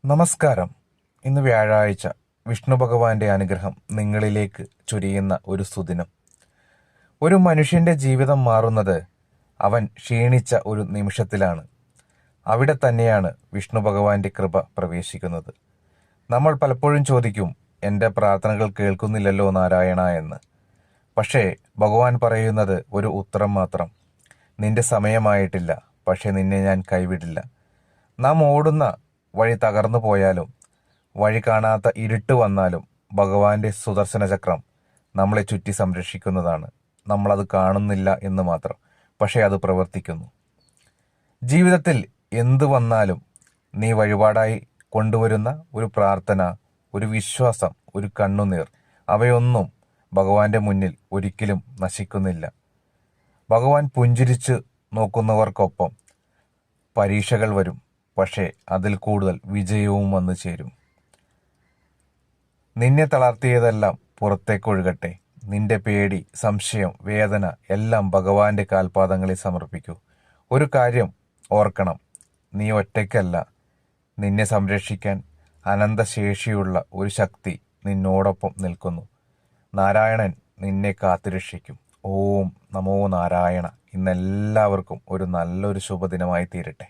നമസ്കാരം. ഇന്ന് വ്യാഴാഴ്ച. വിഷ്ണു ഭഗവാന്റെ അനുഗ്രഹം നിങ്ങളിലേക്ക് ചൊരിയുന്ന ഒരു സുദിനം. ഒരു മനുഷ്യന്റെ ജീവിതം മാറുന്നത് അവൻ ക്ഷീണിച്ച ഒരു നിമിഷത്തിലാണ്. അവിടെ തന്നെയാണ് വിഷ്ണു ഭഗവാന്റെ കൃപ പ്രവേശിക്കുന്നത്. നമ്മൾ പലപ്പോഴും ചോദിക്കും, എൻ്റെ പ്രാർത്ഥനകൾ കേൾക്കുന്നില്ലല്ലോ നാരായണ എന്ന്. പക്ഷേ ഭഗവാൻ പറയുന്നത് ഒരു ഉത്തരം മാത്രം: നിന്റെ സമയമായിട്ടില്ല, പക്ഷെ നിന്നെ ഞാൻ കൈവിടില്ല. നാം ഓടുന്ന വഴി തകർന്നു പോയാലും, വഴി കാണാത്ത ഇരുട്ട് വന്നാലും, ഭഗവാന്റെ സുദർശന ചക്രം നമ്മളെ ചുറ്റി സംരക്ഷിക്കുന്നതാണ്. നമ്മളത് കാണുന്നില്ല എന്ന് മാത്രം, പക്ഷേ അത് പ്രവർത്തിക്കുന്നു. ജീവിതത്തിൽ എന്തു വന്നാലും നീ വഴിപാടായി കൊണ്ടുവരുന്ന ഒരു പ്രാർത്ഥന, ഒരു വിശ്വാസം, ഒരു കണ്ണുനീർ, അവയൊന്നും ഭഗവാന്റെ മുന്നിൽ ഒരിക്കലും നശിക്കുന്നില്ല. ഭഗവാൻ പുഞ്ചിരിച്ച് നോക്കുന്നവർക്കൊപ്പം പരീക്ഷകൾ വരും, പക്ഷേ അതിൽ കൂടുതൽ വിജയവും വന്നു ചേരും. നിന്നെ തളർത്തിയതെല്ലാം പുറത്തേക്കൊഴുകട്ടെ. നിന്റെ പേടി, സംശയം, വേദന എല്ലാം ഭഗവാന്റെ കാൽപാദങ്ങളിൽ സമർപ്പിക്കൂ. ഒരു കാര്യം ഓർക്കണം, നീ ഒറ്റയ്ക്കല്ല. നിന്നെ സംരക്ഷിക്കാൻ അനന്തശേഷിയുള്ള ഒരു ശക്തി നിന്നോടൊപ്പം നിൽക്കുന്നു. നാരായണൻ നിന്നെ കാത്തുരക്ഷിക്കും. ഓം നമോ നാരായണ. ഇന്നെല്ലാവർക്കും ഒരു നല്ലൊരു ശുഭദിനമായി തീരട്ടെ.